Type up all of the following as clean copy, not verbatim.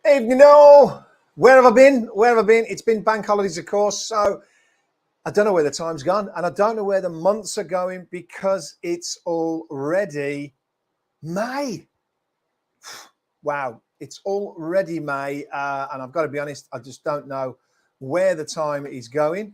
Evening all. Where have I been? Where have I been? It's been bank holidays, of course. So I don't know where the time's gone, and I don't know where the months are going because it's already May. Wow, it's already May, and I've got to be honest, I just don't know where the time is going.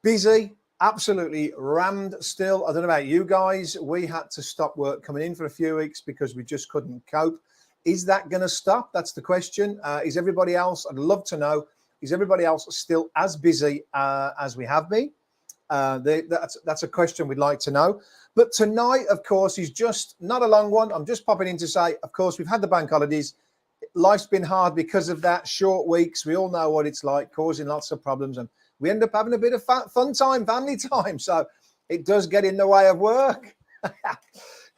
Busy, absolutely rammed still. I don't know about you guys. We had to stop work coming in for a few weeks because we just couldn't cope. Is that going to stop? That's the question. Is everybody else, I'd love to know, is everybody else still as busy as we have been? That's a question we'd like to know. But tonight, of course, is just not a long one. I'm just popping in to say, of course, we've had the bank holidays. Life's been hard because of that. Short weeks. We all know what it's like, causing lots of problems. And we end up having a bit of fun time, family time. So it does get in the way of work.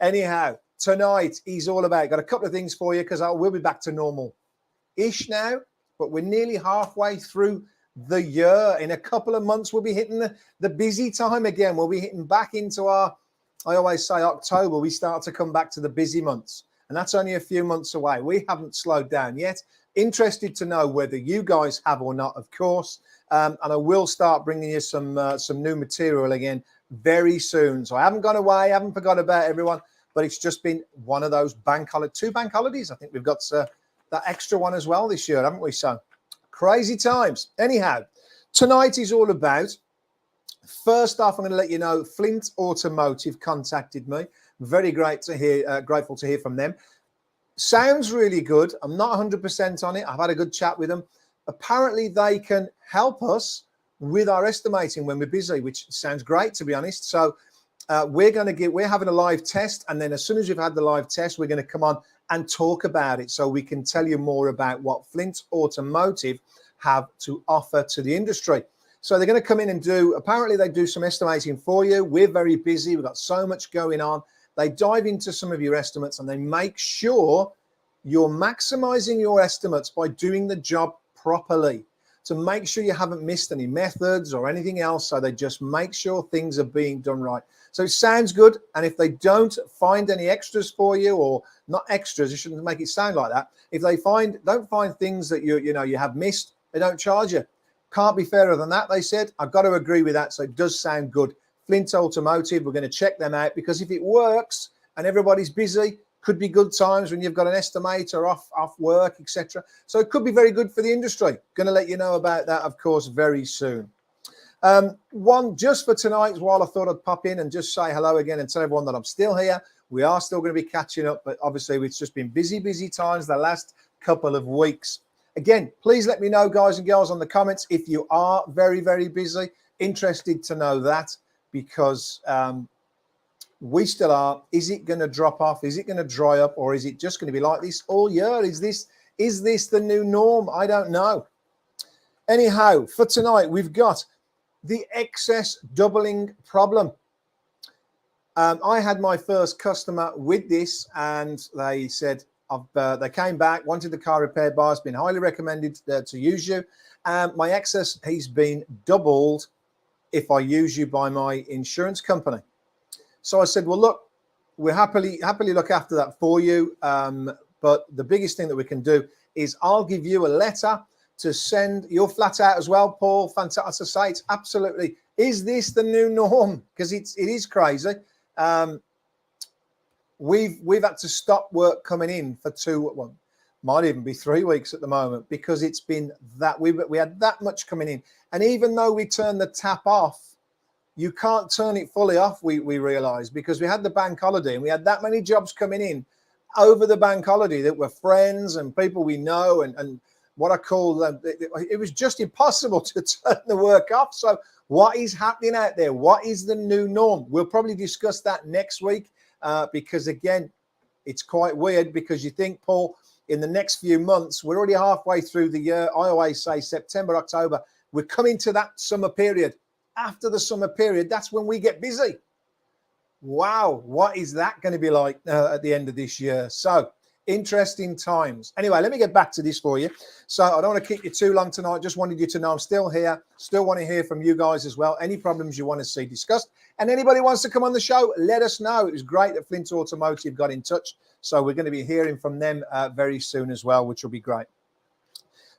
Anyhow, tonight is all about, got a couple of things for you because I will be back to normal-ish now, but we're nearly halfway through the year. In a couple of months, we'll be hitting the busy time again. We'll be hitting back into our, I always say October, we start to come back to the busy months. And that's only a few months away. We haven't slowed down yet. Interested to know whether you guys have or not, of course. And I will start bringing you some new material again very soon. So I haven't gone away, haven't forgot about everyone, but it's just been one of those two bank holidays. I think we've got that extra one as well this year, haven't we? So crazy times. Anyhow, tonight is all about, first off, I'm going to let you know, Flint Automotive contacted me. Very great to hear, grateful to hear from them. Sounds really good. I'm not 100% on it. I've had a good chat with them. Apparently, they can help us with our estimating when we're busy, which sounds great, to be honest. So we're having a live test, and then as soon as we've had the live test, we're going to come on and talk about it so we can tell you more about what Flint Automotive have to offer to the industry. So they're going to come in and apparently they do some estimating for you. We're very busy. We've got so much going on. They dive into some of your estimates and they make sure you're maximizing your estimates by doing the job properly, to make sure you haven't missed any methods or anything else. So they just make sure things are being done right. So it sounds good. And if they don't find any extras for you, or not extras, you shouldn't make it sound like that. If they don't find things that you have missed, they don't charge you. Can't be fairer than that, they said. I've got to agree with that. So it does sound good. Flint Automotive, we're going to check them out, because if it works and everybody's busy, could be good times when you've got an estimator off work, etc. So it could be very good for the industry. Going to let you know about that, of course, very soon. One just for tonight, while I thought I'd pop in and just say hello again and tell everyone that I'm still here. We are still going to be catching up, but obviously it's just been busy times the last couple of weeks. Again, please let me know, guys and girls, on the comments if you are very, very busy. Interested to know that, because we still are. Is it going to drop off? Is it going to dry up? Or is it just going to be like this all year? Is this the new norm? I don't know. Anyhow, for tonight, we've got the excess doubling problem. I had my first customer with this, and they said, they came back, wanted the car repaired by us, been highly recommended to use you. My excess has been doubled if I use you by my insurance company. So I said, well, look, we'll happily look after that for you. But the biggest thing that we can do is I'll give you a letter to send. You're flat out as well, Paul. Fantastic. As I say, it's absolutely, is this the new norm? Because it is crazy. We've had to stop work coming in for might even be 3 weeks at the moment, because it's been that we had that much coming in. And even though we turned the tap off, you can't turn it fully off, we realized, because we had the bank holiday and we had that many jobs coming in over the bank holiday that were friends and people we know, and what I call them. It was just impossible to turn the work off. So what is happening out there? What is the new norm? We'll probably discuss that next week, because again, it's quite weird, because you think, Paul, in the next few months, we're already halfway through the year. I always say September, October, we're coming to that summer period. After the summer period, that's when we get busy. Wow, what is that going to be like at the end of this year? So interesting times. Anyway, let me get back to this for you. So I don't want to keep you too long tonight. Just wanted you to know I'm still here. Still want to hear from you guys as well. Any problems you want to see discussed, and anybody wants to come on the show, let us know. It was great that Flint Automotive got in touch. So we're going to be hearing from them very soon as well, which will be great.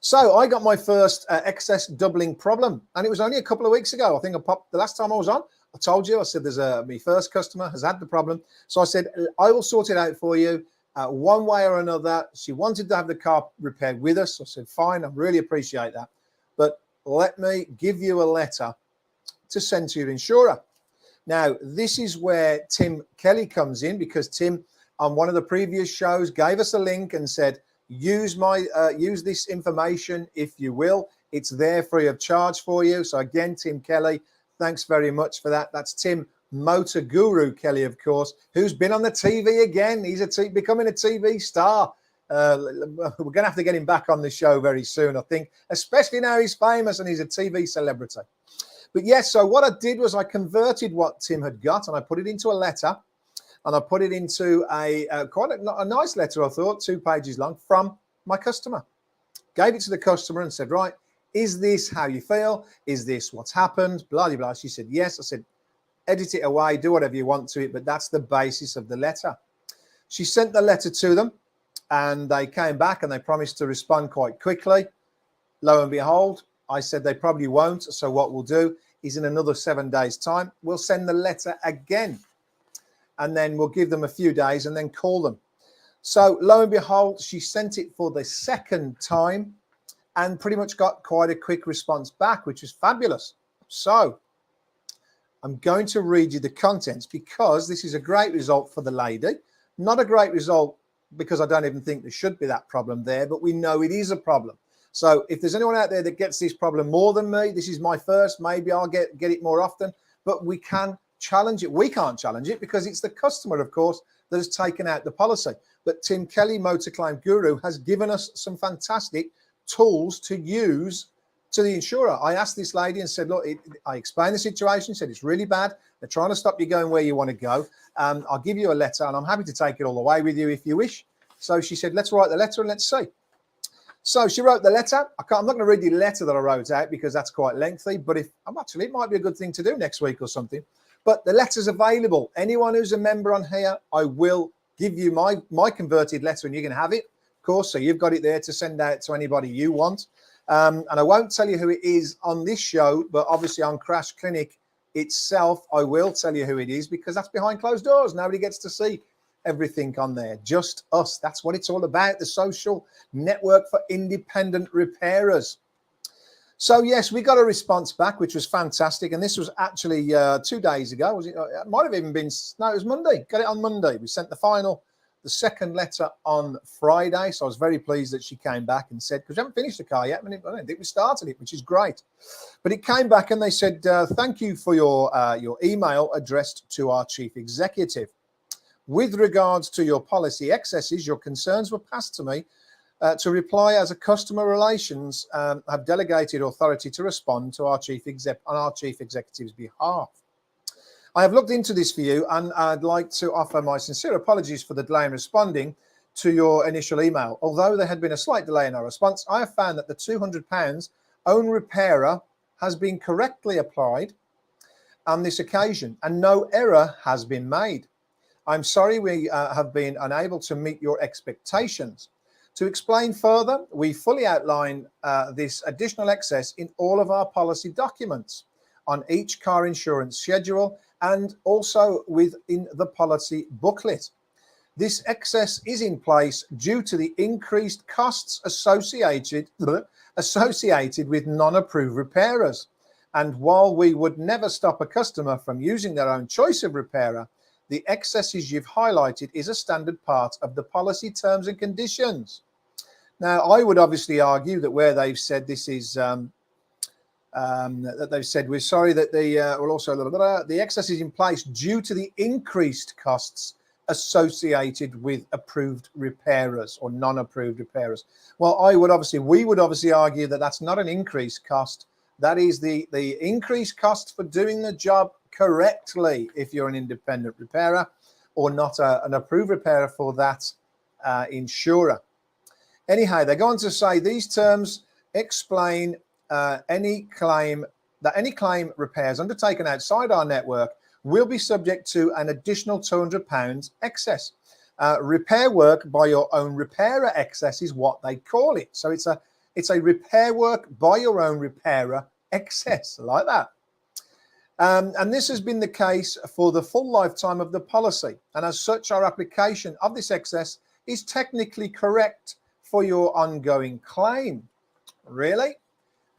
So I got my first excess doubling problem, and it was only a couple of weeks ago. I think I popped the last time I was on. I told you, I said, there's my first customer has had the problem. So I said, I will sort it out for you one way or another. She wanted to have the car repaired with us. I said, fine, I really appreciate that. But let me give you a letter to send to your insurer. Now, this is where Tim Kelly comes in, because Tim, on one of the previous shows, gave us a link and said, use this information if you will. It's there free of charge for you. So again, Tim Kelly, thanks very much for that. That's Tim Motor Guru Kelly, of course, who's been on the TV again. He's becoming a TV star. We're going to have to get him back on the show very soon, I think, especially now he's famous and he's a TV celebrity. But yes, so what I did was I converted what Tim had got and I put it into a letter, and I put it into quite a nice letter, I thought, 2 pages long, from my customer. Gave it to the customer and said, right, is this how you feel? Is this what's happened? Blah, blah, blah. She said, yes. I said, edit it away, do whatever you want to it, but that's the basis of the letter. She sent the letter to them, and they came back and they promised to respond quite quickly. Lo and behold, I said they probably won't. So what we'll do is in another 7 days' time, we'll send the letter again. And then we'll give them a few days and then call them. So lo and behold, she sent it for the second time and pretty much got quite a quick response back, which was fabulous. So I'm going to read you the contents, because this is a great result for the lady. Not a great result because I don't even think there should be that problem there, but we know it is a problem. So if there's anyone out there that gets this problem more than me, this is my first, maybe I'll get it more often, but we can challenge it. We can't challenge it because it's the customer, of course, that has taken out the policy. But Tim Kelly, Motor Claim Guru, has given us some fantastic tools to use to the insurer. I asked this lady and said, look, I explained the situation, said it's really bad. They're trying to stop you going where you want to go. I'll give you a letter and I'm happy to take it all the way with you if you wish. So she said, let's write the letter and let's see. So she wrote the letter. I'm not going to read the letter that I wrote out because that's quite lengthy, but it might be a good thing to do next week or something. But the letter's available. Anyone who's a member on here, I will give you my converted letter and you're going to have it, of course. So you've got it there to send out to anybody you want. And I won't tell you who it is on this show, but obviously on Crash Clinic itself, I will tell you who it is, because that's behind closed doors. Nobody gets to see everything on there, just us. That's what it's all about, the social network for independent repairers. So yes, we got a response back, which was fantastic. And this was actually 2 days ago. Was it? It might have even been, no, it was Monday. Got it on Monday. We sent the second letter on Friday. So I was very pleased that she came back and said, because we haven't finished the car yet. I don't think we started it, which is great. But it came back and they said, thank you for your email addressed to our chief executive. With regards to your policy excesses, your concerns were passed to me to reply as a customer relations have delegated authority to respond to our chief executive's behalf. I have looked into this for you and I'd like to offer my sincere apologies for the delay in responding to your initial email. Although there had been a slight delay in our response, I have found that the £200 own repairer has been correctly applied on this occasion and no error has been made. I'm sorry we have been unable to meet your expectations. To explain further, we fully outline this additional excess in all of our policy documents, on each car insurance schedule, and also within the policy booklet. This excess is in place due to the increased costs associated with non-approved repairers. And while we would never stop a customer from using their own choice of repairer, the excesses you've highlighted is a standard part of the policy terms and conditions. Now, I would obviously argue that where they've said this is, that they've said we're sorry that the excess is in place due to the increased costs associated with approved repairers or non-approved repairers. Well, we would obviously argue that that's not an increased cost. That is the increased cost for doing the job correctly if you're an independent repairer or not an approved repairer for that insurer. Anyhow, they go on to say these terms explain any claim repairs undertaken outside our network will be subject to an additional £200 excess. Repair work by your own repairer excess is what they call it. So it's It's a repair work by your own repairer, Exess, like that. And this has been the case for the full lifetime of the policy. And as such, our application of this Exess is technically correct for your ongoing claim. Really?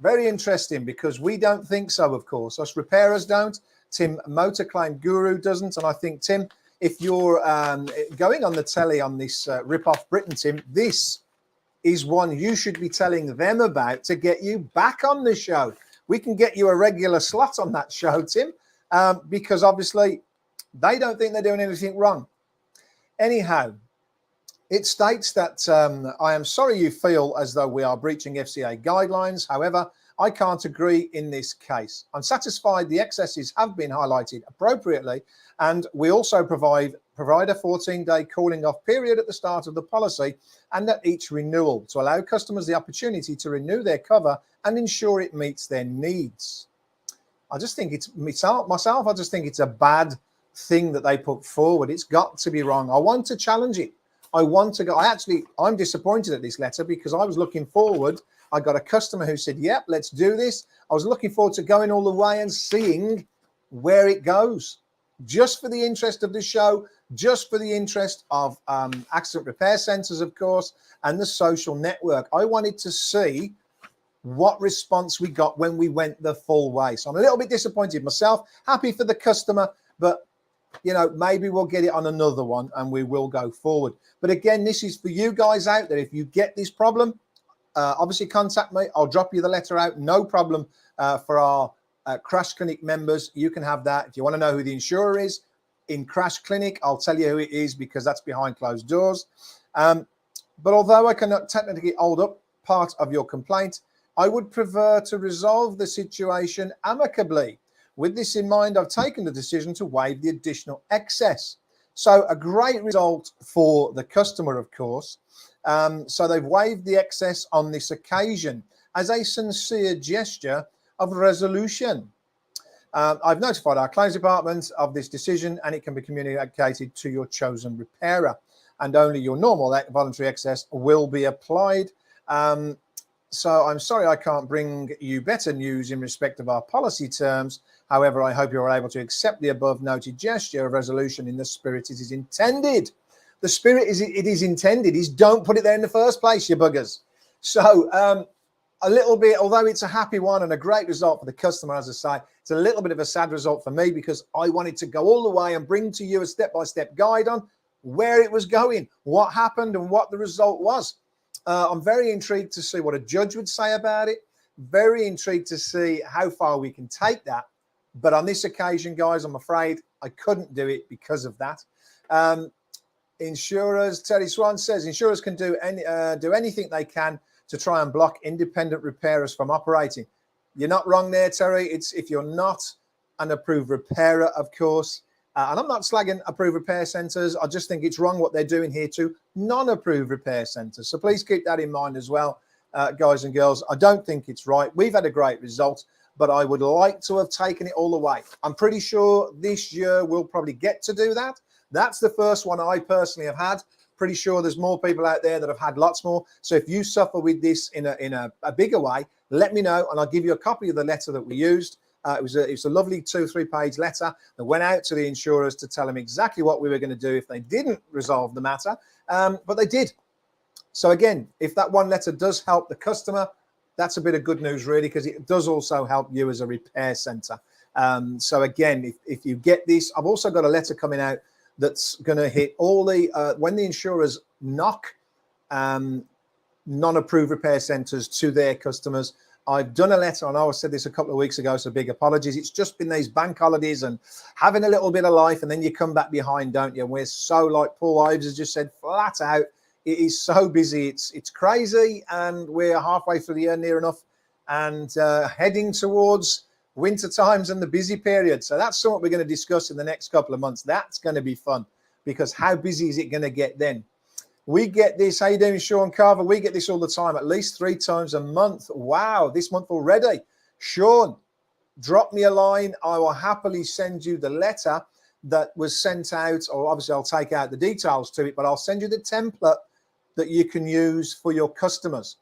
Very interesting, because we don't think so, of course. Us repairers don't. Tim, Motor Claim Guru, doesn't. And I think, Tim, if you're going on the telly on this Rip-Off Britain, Tim, this is one you should be telling them about to get you back on the show. We can get you a regular slot on that show, Tim, because obviously they don't think they're doing anything wrong. Anyhow, it states that I am sorry you feel as though we are breaching FCA guidelines. However, I can't agree in this case. I'm satisfied the excesses have been highlighted appropriately, and we also provide a 14-day cooling off period at the start of the policy and at each renewal to allow customers the opportunity to renew their cover and ensure it meets their needs. I just think it's myself, I just think it's a bad thing that they put forward. It's got to be wrong. I want to challenge it. I want to go. I'm disappointed at this letter, because I was looking forward. I got a customer who said, yep, let's do this. I was looking forward to going all the way and seeing where it goes, just for the interest of the show, just for the interest of accident repair centres, of course, and the social network. I wanted to see what response we got when we went the full way. So I'm a little bit disappointed myself, happy for the customer, but you know, maybe we'll get it on another one and we will go forward. But again, this is for you guys out there. If you get this problem, obviously contact me. I'll drop you the letter out. No problem. For our Crash Clinic members, you can have that. If you want to know who the insurer is in Crash Clinic, I'll tell you who it is, because that's behind closed doors. But although I cannot technically hold up part of your complaint, I would prefer to resolve the situation amicably. With this in mind, I've taken the decision to waive the additional excess. So a great result for the customer, of course. So they've waived the excess on this occasion as a sincere gesture of resolution. I've notified our claims department of this decision, and it can be communicated to your chosen repairer, and only your normal voluntary excess will be applied. So I'm sorry I can't bring you better news in respect of our policy terms. However, I hope you're able to accept the above noted gesture of resolution in the spirit it is intended. The spirit it is intended is don't put it there in the first place, you buggers. So a little bit, although it's a happy one and a great result for the customer, as I say, it's a little bit of a sad result for me, because I wanted to go all the way and bring to you a step-by-step guide on where it was going, what happened, and what the result was. I'm very intrigued to see what a judge would say about it. Very intrigued to see how far we can take that. But on this occasion, guys, I'm afraid I couldn't do it because of that. Insurers, Terry Swan says, insurers can do anything they can to try and block independent repairers from operating. You're not wrong there, Terry. It's if you're not an approved repairer, of course. And I'm not slagging approved repair centres. I just think it's wrong what they're doing here to non-approved repair centres. So please keep that in mind as well, guys and girls. I don't think it's right. We've had a great result, but I would like to have taken it all the way. I'm pretty sure this year we'll probably get to do that. That's the first one I personally have had. Pretty sure there's more people out there that have had lots more. So if you suffer with this in a bigger way, let me know, and I'll give you a copy of the letter that we used. It was a lovely 2-3 page letter that went out to the insurers to tell them exactly what we were going to do if they didn't resolve the matter, but they did. So again, if that one letter does help the customer, that's a bit of good news, really, because it does also help you as a repair centre. So again, if you get this, I've also got a letter coming out that's going to hit all the when the insurers knock non-approved repair centres to their customers. I've done a letter, and I said this a couple of weeks ago, so big apologies. It's just been these bank holidays and having a little bit of life, and then you come back behind, don't you? And we're so, like Paul Ives has just said, flat out, it is so busy. It's crazy, and we're halfway through the year near enough, and heading towards winter times and the busy period. So that's something we're going to discuss in the next couple of months. That's going to be fun, because how busy is it going to get then? We get this. How you doing, Sean Carver? We get this all the time, at least 3 times a month. Wow, this month already. Sean, drop me a line. I will happily send you the letter that was sent out, or obviously I'll take out the details to it, but I'll send you the template that you can use for your customers.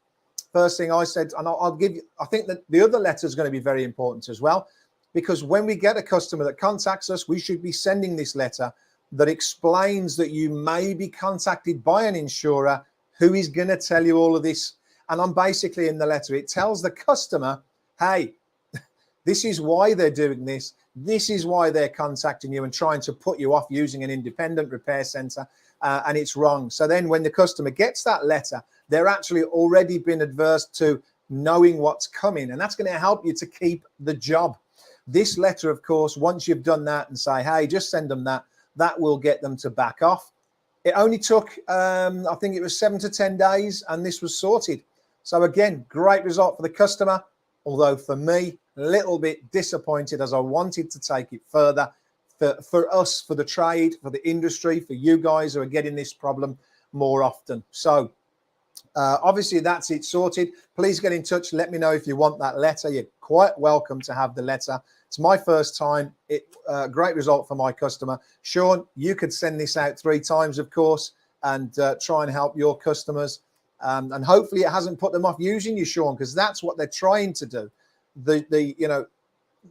first thing I said, and I'll give you, I think that the other letter is going to be very important as well, because when we get a customer that contacts us, we should be sending this letter that explains that you may be contacted by an insurer who is going to tell you all of this. And I'm basically in the letter, it tells the customer, hey, this is why they're doing this. This is why they're contacting you and trying to put you off using an independent repair center, and it's wrong. So then when the customer gets that letter, they're actually already been adverse to knowing what's coming, and that's going to help you to keep the job. This letter, of course, once you've done that and say, hey, just send them that, that will get them to back off. It only took, I think it was 7 to 10 days, and this was sorted. So again, great result for the customer, although for me, a little bit disappointed, as I wanted to take it further for us, for the trade, for the industry, for you guys who are getting this problem more often. So obviously that's it sorted. Please get in touch. Let me know if you want that letter. You're quite welcome to have the letter. It's my first time. Great result for my customer. Sean, you could send this out 3 times, of course, and try and help your customers. And hopefully it hasn't put them off using you, Sean, because that's what they're trying to do. You know,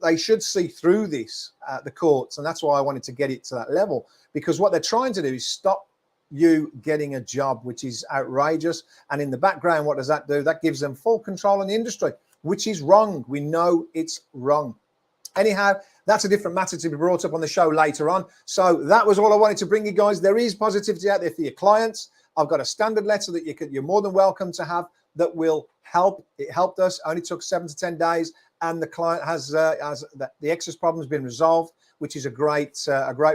they should see through this at the courts, and that's why I wanted to get it to that level, because what they're trying to do is stop you getting a job, which is outrageous. And in the background, what does that do? That gives them full control on the industry, which is wrong. We know it's wrong. Anyhow, that's a different matter to be brought up on the show later on. So that was all I wanted to bring you guys. There is positivity out there for your clients. I've got a standard letter that you're more than welcome to have that will help. It helped us. Only took 7 to 10 days, and the client has the Exess problem has been resolved, which is a great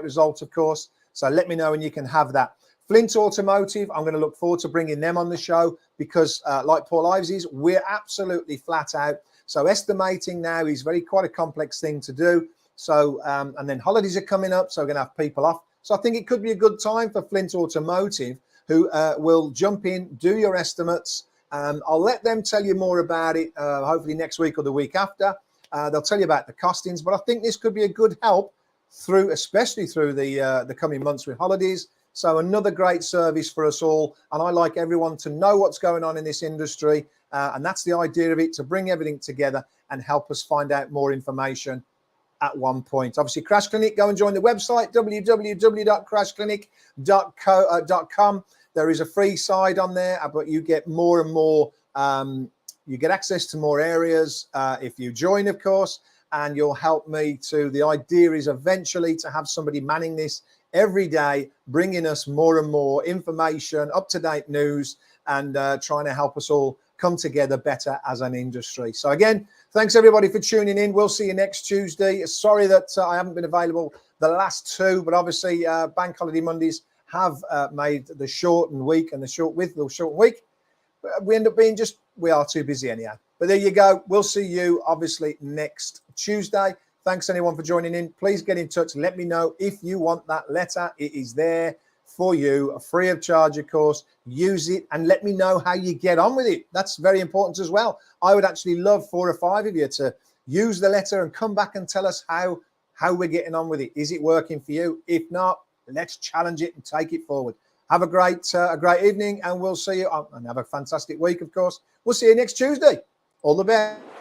result, of course. So let me know when you can have that. Flint Automotive, I'm going to look forward to bringing them on the show, because like Paul Ives is, we're absolutely flat out. So estimating now is quite a complex thing to do. So and then holidays are coming up, so we're going to have people off. So I think it could be a good time for Flint Automotive, who will jump in, do your estimates. I'll let them tell you more about it, hopefully next week or the week after. They'll tell you about the costings, but I think this could be a good help especially through the coming months with holidays. So another great service for us all. And I like everyone to know what's going on in this industry. And that's the idea of it, to bring everything together and help us find out more information at one point. Obviously, Crash Clinic, go and join the website, www.crashclinic.com. There is a free side on there, but you get more and more, you get access to more areas if you join, of course, and you'll help me the idea is eventually to have somebody manning this every day, bringing us more and more information, up-to-date news, and trying to help us all come together better as an industry. So again, thanks everybody for tuning in. We'll see you next Tuesday. Sorry that I haven't been available the last 2, but obviously Bank Holiday Mondays have made the shortened week and the short week. We end up being we are too busy anyhow. But there you go. We'll see you obviously next Tuesday. Thanks anyone for joining in. Please get in touch. Let me know if you want that letter. It is there for you, free of charge, of course. Use it and let me know how you get on with it. That's very important as well. I would actually love 4 or 5 of you to use the letter and come back and tell us how we're getting on with it. Is it working for you? If not, let's challenge it and take it forward. Have a great evening, and we'll see you and have a fantastic week, of course. We'll see you next Tuesday. All the best.